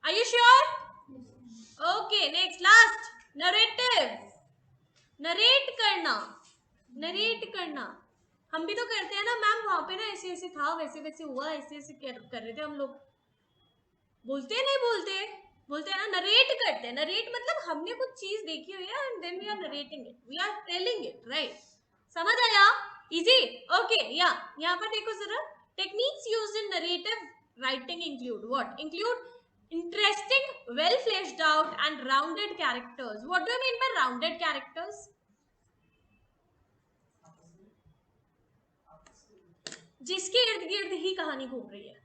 Are you sure? Okay, next, last, narrative. Narrate करना, narrate करना हम भी तो करते हैं ना मैम, वहां पे ना ऐसे ऐसे था, वैसे वैसे हुआ, ऐसे ऐसे कर रहे थे हम लोग, बोलते नहीं बोलते, बोलते हैं ना, नरेट करते हैं। नरेट मतलब हमने कुछ चीज देखी हुई है and then we are narrating it, we are telling it, right? समझ आया? इजी? ओके, या यहाँ पर देखो जरा, techniques used in narrative writing include what? Include interesting, well fleshed out and rounded characters. What do you mean by rounded characters? जिसके इर्द गिर्द ही कहानी घूम रही है।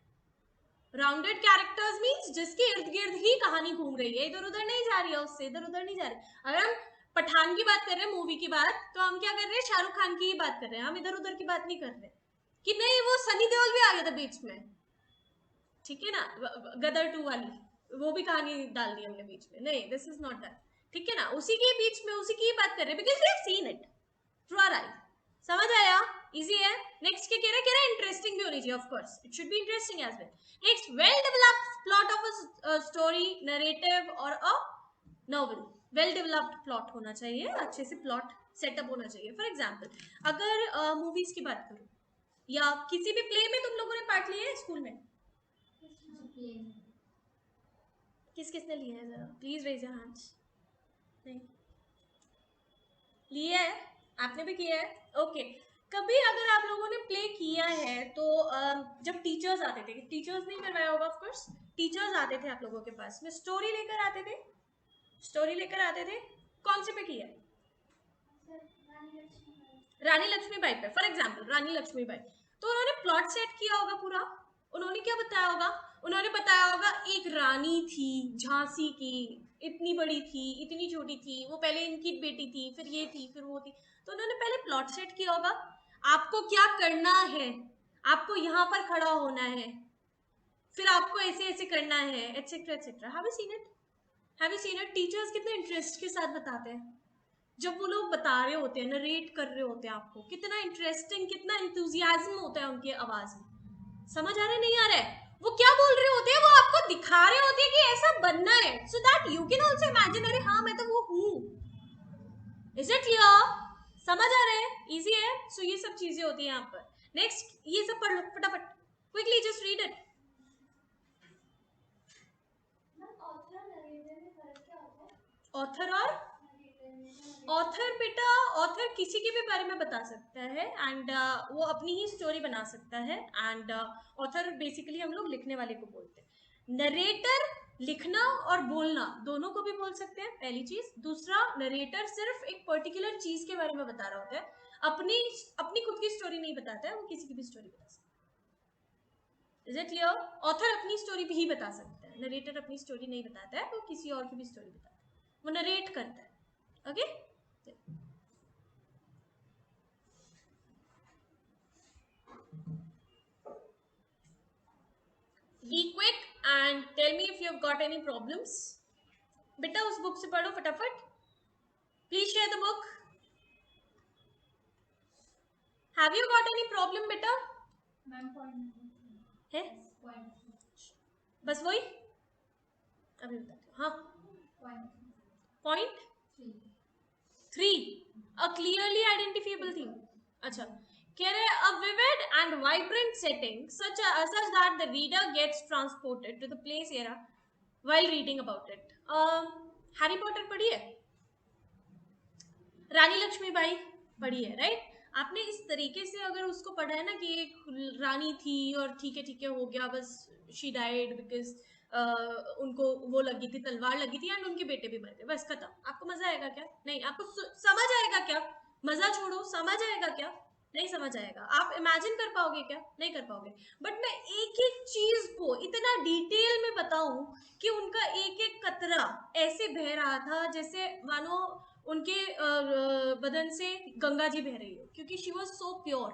राउंडेड कैरेक्टर्स मींस जिसके इर्द गिर्द ही कहानी घूम रही है, इधर उधर नहीं जा रही है, उससे इधर उधर नहीं जा रही। अगर हम पठान की बात कर रहे हैं, मूवी की बात, तो हम क्या कर रहे हैं? शाहरुख खान की ही बात कर रहे हैं, हम इधर उधर की बात नहीं कर रहे कि नहीं वो सनी देओल भी आ गया था बीच में, ठीक है ना, गदर 2 वाली वो भी कहानी डाल दी हमने बीच में, नहीं, दिस इज नॉट दैट, ठीक है ना, उसी के बीच में उसी की बात कर रहे हैं because we have seen it through our eye. समझ आया? इजी है। नेक्स्ट क्या कह रहा है? इंटरेस्टिंग भी होनी चाहिए, of course it should be interesting as well. Next, well developed plot of a story, narrative और a novel. Well developed plot होना चाहिए, अच्छे से प्लॉट सेटअप होना चाहिए। फॉर एग्जाम्पल अगर मूवीज की बात करूं या किसी भी प्ले में, तुम लोगों ने पार्ट लिया है स्कूल में? किस किसने लिया है? जरा प्लीज रेज योर हैंड्स। नहीं लिया है? आपने भी किया है? ओके। कभी अगर आप लोगों ने प्ले किया है तो जब टीचर्स आते थे, टीचर्स नहीं करवाया होगा ऑफ कोर्स, टीचर्स आते थे आप लोगों के पास में, स्टोरी लेकर आते थे, स्टोरी लेकर आते थे, कौन से पे किया है? रानी लक्ष्मीबाई पे, फॉर एग्जाम्पल रानी लक्ष्मीबाई, तो उन्होंने प्लॉट सेट किया होगा पूरा, उन्होंने क्या बताया होगा? उन्होंने बताया होगा एक रानी थी झांसी की, इतनी बड़ी थी, इतनी छोटी थी, वो पहले इनकी बेटी थी, फिर ये थी, फिर वो थी, तो उन्होंने पहले प्लॉट सेट किया होगा, आपको क्या करना है, आपको यहाँ पर खड़ा होना है, फिर आपको ऐसे ऐसे करना है, etcetera etcetera. Have you seen it? Have you seen it? Teachers कितने इंटरेस्ट के साथ बताते हैं, जब वो लोग बता रहे होते हैं, नरेट कर रहे होते हैं, आपको कितना इंटरेस्टिंग, कितना इंथुजियाज्म होता है उनके आवाज में। समझ आ रहा है? नहीं आ रहा है? वो क्या बोल रहे होते हैं? वो आपको दिखा रहे होते हैं कि ऐसा बनना है, so that you can also imagine, अरे हाँ मैं तो वो हूँ। Is it clear? समझ आ रहा है? इजी है। सो ये सब चीजें होती है यहाँ पर। नेक्स्ट, ये सब पढ़ लो फटाफट, quickly just read it. Author और ऑथर बेटा, ऑथर किसी के भी बारे में बता सकता है एंड वो अपनी ही स्टोरी बना सकता है, एंड ऑथर बेसिकली हम लोग लिखने वाले को बोलते हैं। नरेटर लिखना और बोलना दोनों को भी बोल सकते हैं, पहली चीज। दूसरा, नरेटर सिर्फ एक पर्टिकुलर चीज के बारे में बता रहा होता है, अपनी अपनी खुद की स्टोरी नहीं बताता है, वो किसी की भी स्टोरी बता सकता है। Is it clear? ऑथर अपनी स्टोरी भी ही बता सकता है, नरेटर अपनी स्टोरी नहीं बताता है, वो किसी और की भी स्टोरी बताता है, वो नरेट करता है। Okay? Be quick and tell me if you have got any problems. बेटा उस बुक से पढ़ो फटाफट। Please share the book. Have you got any problem बेटा? है? बस वही अभी बताती हूँ। हाँ, point 3, a clearly identifiable theme. अच्छा, कह रहे a vivid and vibrant setting such that the reader gets transported to the place era while reading about it. Harry Potter पढ़ी है? रानी लक्ष्मीबाई पढ़ी है, राइट? आपने इस तरीके से अगर उसको पढ़ा है ना कि एक रानी थी और ठीक है हो गया, बस शी डाइड बिकॉज उनको वो लगी थी, तलवार लगी थी एंड उनके बेटे भी मर गए, बस खत्म। आपको मजा आएगा क्या? नहीं। आपको समझ आएगा क्या? मजा छोड़ो, समझ आएगा क्या? नहीं समझ आएगा। आप इमेजिन कर पाओगे क्या? नहीं कर पाओगे। बट मैं एक एक चीज को इतना डिटेल में बताऊं कि उनका एक एक कतरा ऐसे बह रहा था जैसे मानो उनके बदन से गंगा जी बह रही हो, क्योंकि she was so pure,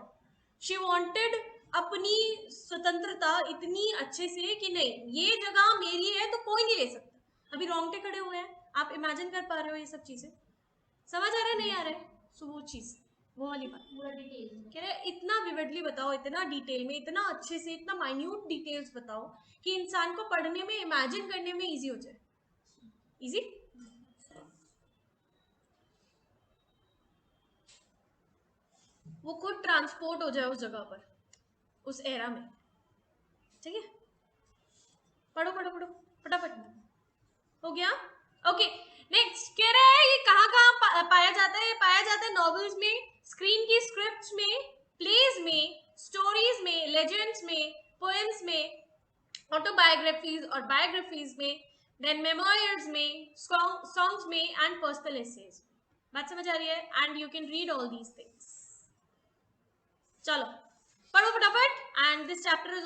she wanted अपनी स्वतंत्रता इतनी अच्छे से कि नहीं ये जगह मेरी है तो कोई नहीं ले सकता। अभी रोंगटे खड़े हुए हैं, आप इमेजिन कर पा रहे हो ये सब चीजें? समझ आ रहा है? नहीं आ रहा है? सो वो चीज वो वाली बात पूरा डिटेल कह रहे इतना विविडली बताओ, इतना डिटेल में, इतना अच्छे से, इतना माइन्यूट डिटेल्स बताओ कि इंसान को पढ़ने में, इमेजिन करने में इजी हो जाए. इजी. वो खुद ट्रांसपोर्ट हो जाए उस जगह पर, उस एरा में. ठीक है, पढ़ो पढ़ो पढ़ो फटाफट. हो गया. ओके, नेक्स्ट कह रहा है ये कहाँ कहाँ पाया जाता है. पाया जाता है नॉवेल्स में, स्क्रीन की स्क्रिप्ट्स में, प्लेज में, स्टोरीज में, लेजेंड्स में, पोएम्स में, ऑटोबायोग्राफीज और बायोग्राफीज में, देन मेमोयर्स में, सॉन्ग्स में एंड पर्सनल एसेज. बात समझ आ रही है. And you can read all these things. चलो पढ़ो फटाफट. And this chapter is